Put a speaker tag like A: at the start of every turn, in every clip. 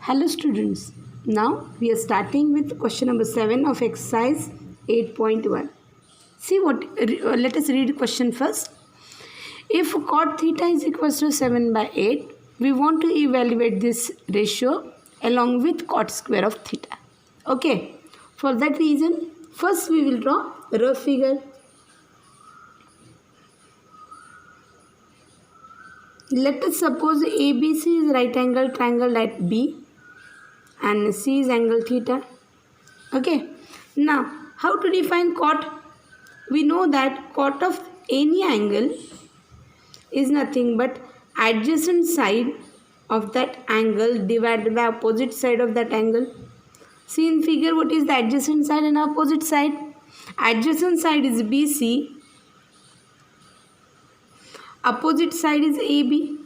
A: Hello students, now we are starting with question number 7 of exercise 8.1. See let us read question first. If cot theta is equals to 7 by 8, we want to evaluate this ratio along with cot square of theta. Okay, for that reason, first we will draw a rough figure. Let us suppose ABC is right angle triangle at B and C is angle theta. Okay, now how to define cot? We know that cot of any angle is nothing but adjacent side of that angle divided by opposite side of that angle. See in figure what is the adjacent side and opposite side. Adjacent side is BC, opposite side is AB,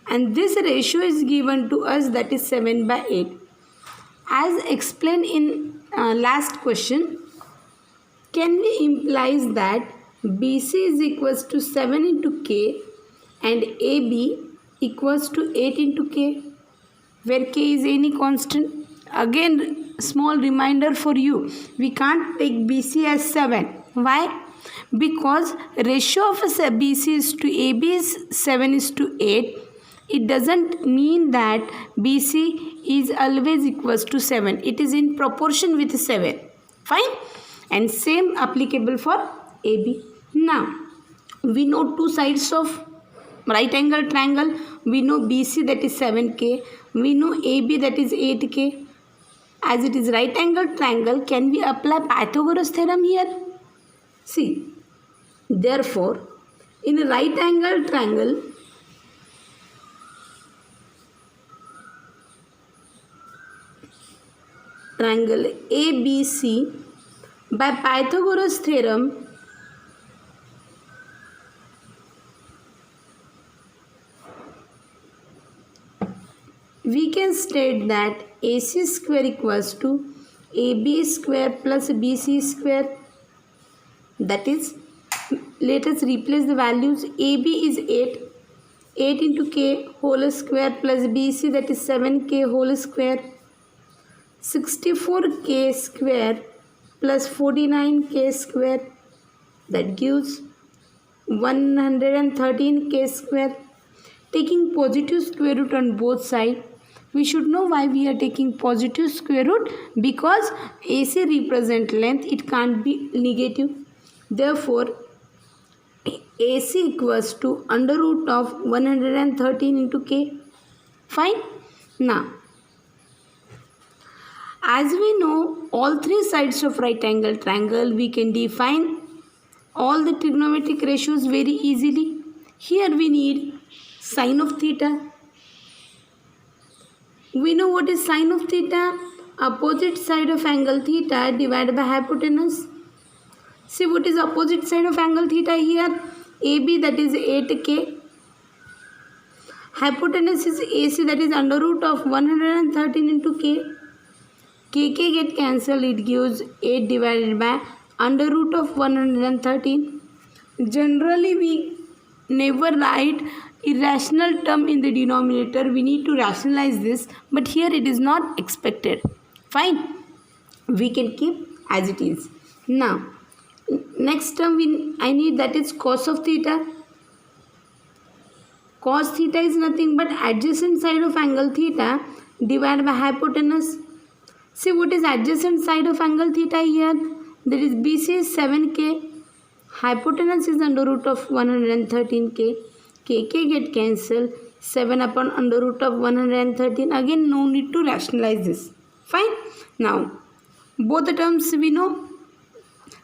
A: and this ratio is given to us, that is 7 by 8. As explained in last question, can we implies that BC is equals to 7 into K and AB equals to 8 into K, where K is any constant. Again, small reminder for you, we can't take BC as 7. Why? Because ratio of BC is to AB is 7 is to 8. It doesn't mean that BC is always equals to 7. It is in proportion with 7. Fine? And same applicable for AB. Now, we know two sides of right angle triangle. We know BC, that is 7K. We know AB, that is 8K. As it is right angle triangle, can we apply Pythagoras theorem here? See, therefore, in a right angle triangle, ABC, by Pythagoras theorem, we can state that AC square equals to AB square plus BC square. That is, let us replace the values. AB is 8. 8 into K whole square plus BC, that is 7K whole square. 64K square plus 49K square, that gives 113K square. Taking positive square root on both sides. We should know why we are taking positive square root, because AC represent length, it can't be negative. Therefore, AC equals to under root of 113 into K. Fine? Now, as we know all three sides of right angle triangle, we can define all the trigonometric ratios very easily. Here we need sine of theta. We know what is sine of theta? Opposite side of angle theta divided by hypotenuse. See what is opposite side of angle theta here? AB, that is 8K. Hypotenuse is AC, that is under root of 113 into K. KK get cancelled, it gives 8 divided by under root of 113. Generally, we never write irrational term in the denominator. We need to rationalize this, but here it is not expected. Fine. We can keep as it is. Now, next term I need, that is cos of theta. Cos theta is nothing but adjacent side of angle theta divided by hypotenuse. See what is adjacent side of angle theta here? That is BC is 7K. Hypotenuse is under root of 113K. KK get cancelled. 7 upon under root of 113. Again, no need to rationalize this. Fine. Now, both the terms we know.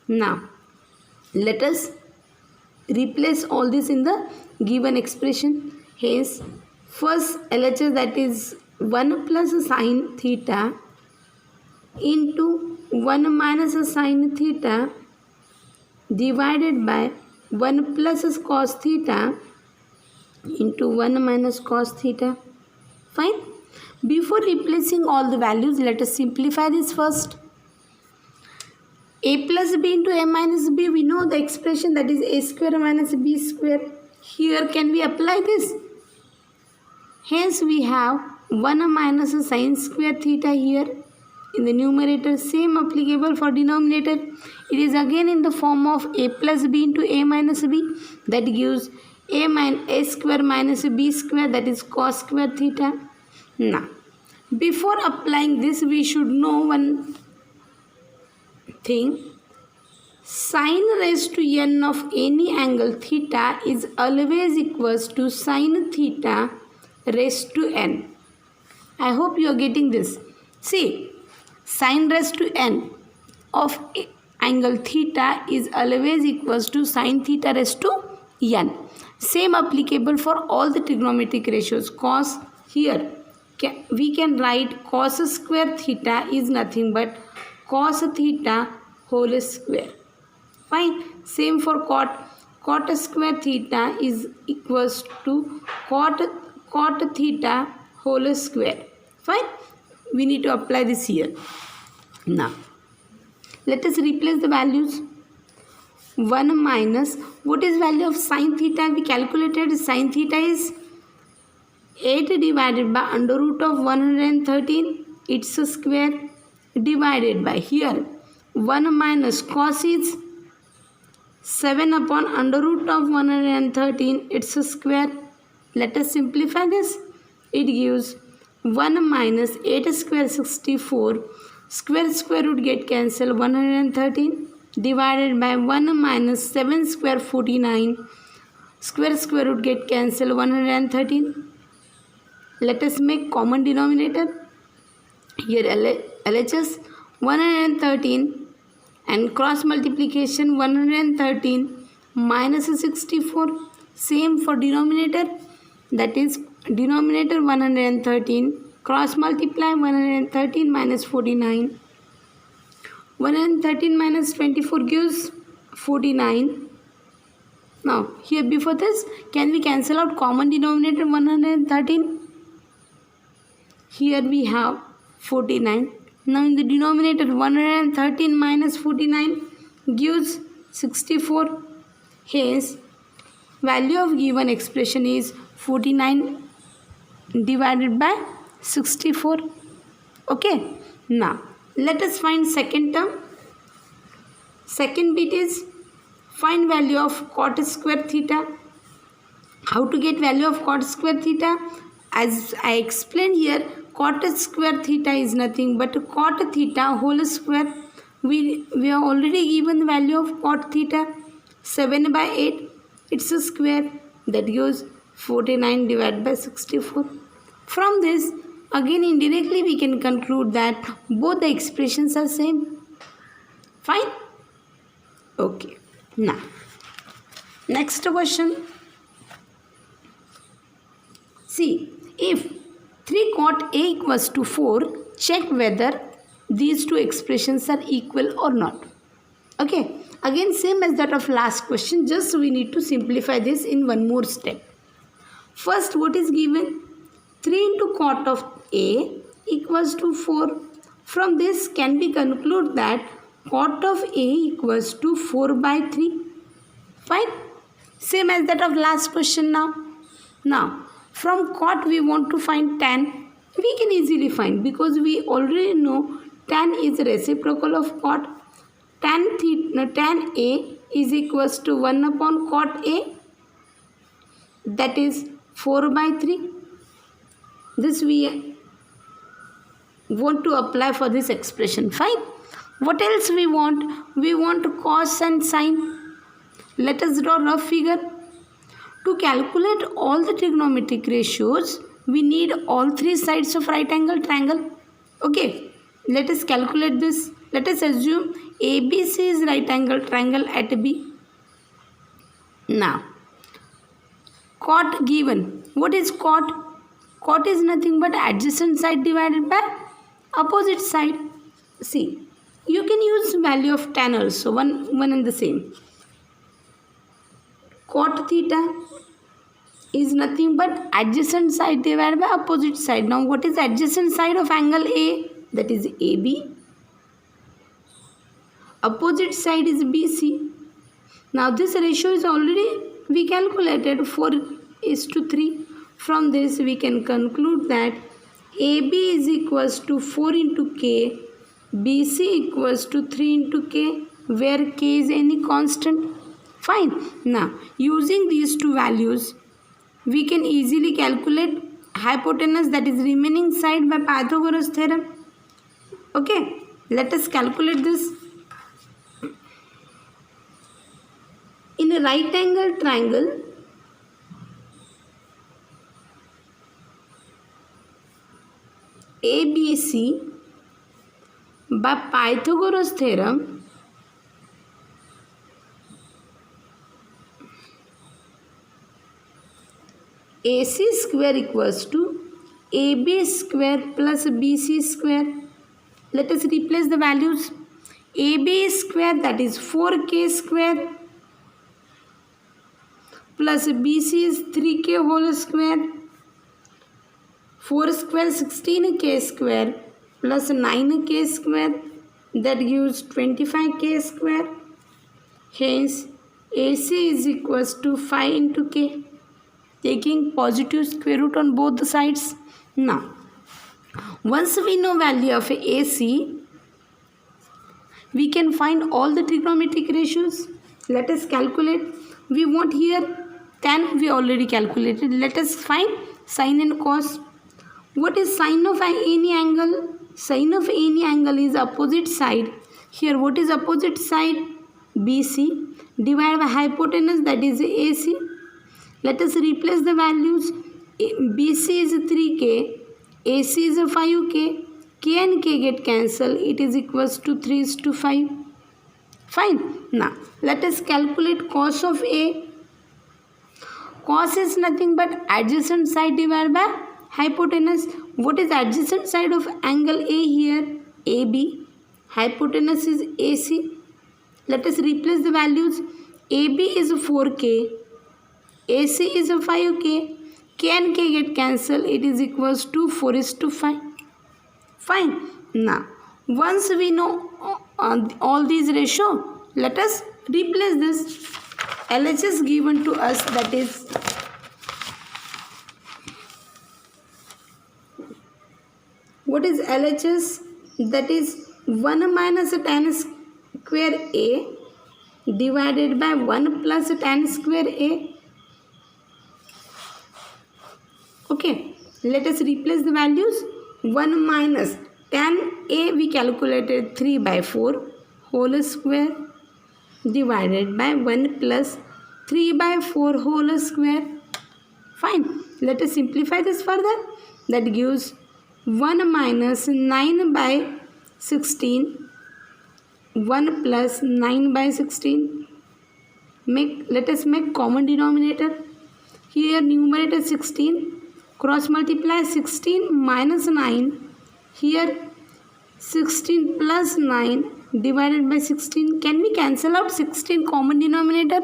A: Now, let us replace all this in the given expression. Hence, first LHS, that is 1 plus sine theta into 1 minus sine theta divided by 1 plus cos theta into 1 minus cos theta. Fine. Before replacing all the values, let us simplify this first. A plus B into A minus B, we know the expression, that is A square minus B square. Here can we apply this? Hence we have 1 minus sin square theta here in the numerator, same applicable for denominator. It is again in the form of a plus b into a minus b, that gives a square minus b square, that is cos square theta. Now before applying this, we should know one thing. Sin raised to n of any angle theta is always equals to sin theta raised to n. I hope you are getting this. See, sin raised to n of angle theta is always equals to sin theta raised to n. Same applicable for all the trigonometric ratios. Cos, here we can write cos square theta is nothing but cos theta whole square. Fine. Same for cot. Cot square theta is equals to cot theta whole square. Fine. We need to apply this here. Now let us replace the values. 1 minus, what is value of sin theta? We calculated sin theta is 8 divided by under root of 113, its square, divided by here 1 minus cos is 7 upon under root of 113, its square. Let us simplify this. It gives 1 minus 8 square 64, square root get cancelled, 113, divided by 1 minus 7 square 49, square root get cancelled, 113. Let us make common denominator. Here LHS 113 and cross multiplication 113 minus 64. Same for denominator, that is denominator 113 cross multiply 113 minus 49. 113 minus 24 gives 49. Now here before this, can we cancel out common denominator 113? Here we have 49. Now in the denominator 113 minus 49 gives 64. Hence value of given expression is 49 divided by 64. Okay. Now let us find second term. Second bit is find value of cot square theta. How to get value of cot square theta? As I explained here, cot square theta is nothing but cot theta whole square. We have already given the value of cot theta 7 by 8, it's a square, that gives 49 divided by 64. From this, again indirectly we can conclude that both the expressions are same. Fine. Okay. Now next question. See, if 3 cot A equals to 4, check whether these two expressions are equal or not. Okay. Again same as that of last question, just we need to simplify this in one more step. First, what is given? 3 into cot of A equals to 4. From this can we conclude that cot of A equals to 4 by 3. Fine. Same as that of last question now. Now from cot we want to find tan. We can easily find because we already know tan is reciprocal of cot. Tan A is equals to 1 upon cot A, that is 4 by 3. This we want to apply for this expression. Fine. What else we want? We want cos and sine. Let us draw rough figure. To calculate all the trigonometric ratios, we need all three sides of right angle triangle. Okay. Let us calculate this. Let us assume ABC is right angle triangle at B. Now, cot given. What is cot? Cot is nothing but adjacent side divided by opposite side. See, you can use value of tan also, one and the same. Cot theta is nothing but adjacent side divided by opposite side. Now, what is adjacent side of angle A? That is AB. Opposite side is BC. Now this ratio is already we calculated 4:3. From this we can conclude that AB is equals to 4 into K, BC equals to 3 into K, where K is any constant. Fine. Now, using these two values, we can easily calculate hypotenuse, that is remaining side, by Pythagoras theorem. Okay, let us calculate this. In a right angle triangle, ABC, by Pythagoras theorem, AC square equals to AB square plus BC square. Let us replace the values. AB square, that is 4K square, plus BC is 3K whole square. 4 square 16K square plus 9K square, that gives 25K square. Hence, AC is equals to 5 into K, taking positive square root on both sides. Now, once we know value of AC, we can find all the trigonometric ratios. Let us calculate. We want here tan, we already calculated. Let us find sine and cos. What is sine of any angle? Sine of any angle is opposite side. Here, what is opposite side? BC divided by hypotenuse, that is AC. Let us replace the values. BC is 3K, AC is 5K. K and K get cancelled. It is equals to 3:5. Fine. Now, let us calculate cos of A. Cos is nothing but adjacent side divided by hypotenuse. What is adjacent side of angle A here? AB. Hypotenuse is AC. Let us replace the values. AB is 4K. AC is 5K. K and K get cancelled. It is equals to 4:5. Fine. Now, once we know all these ratio, let us replace this. LHS given to us, that is what is LHS? That is 1 minus tan square A divided by 1 plus tan square A. Okay, let us replace the values. 1 minus tan A, we calculated 3 by 4 whole square divided by 1 plus 3 by 4 whole square. Fine. Let us simplify this further. That gives 1 minus 9 by 16, 1 plus 9 by 16. Let us make common denominator. Here numerator 16, cross multiply 16 minus 9. Here 16 plus 9 divided by 16. Can we cancel out 16 common denominator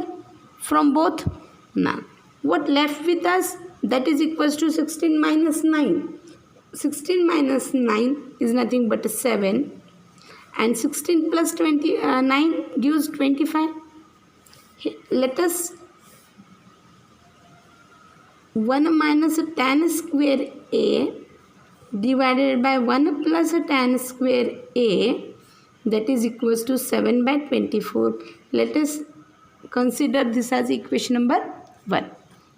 A: from both? Now, what left with us? That is equals to 16 minus 9. 16 minus 9 is nothing but 7, and 16 plus 9 gives 25. Let us 1 minus tan square A divided by 1 plus tan square A, that is equals to 7 by 24. Let us consider this as equation number 1.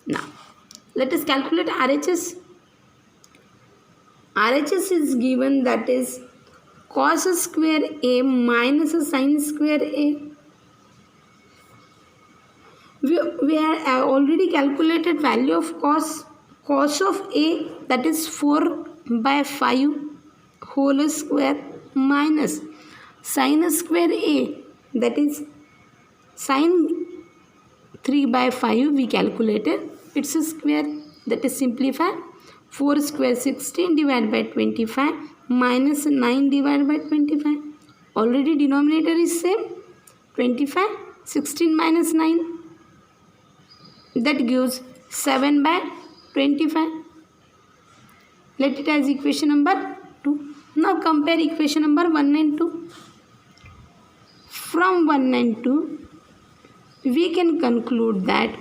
A: Now, let us calculate RHS. RHS is given, that is cos square A minus sin square A. We have already calculated value of cos. Cos of A, that is 4 by 5 whole square minus sin square A, that is sin 3 by 5 we calculated. It's a square. That is simplify. 4 square 16 divided by 25 minus 9 divided by 25. Already denominator is same. 25. 16 minus 9. That gives 7 by 25. Let it as equation number 2. Now compare equation number 1 and 2. From 1 and 2, we can conclude that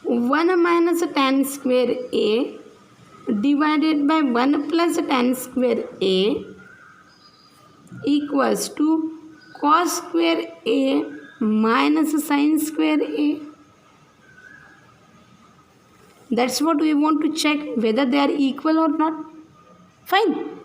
A: 1 minus tan square A divided by 1 plus tan square A equals to cos square A minus sin square A. That's what we want to check, whether they are equal or not. Fine.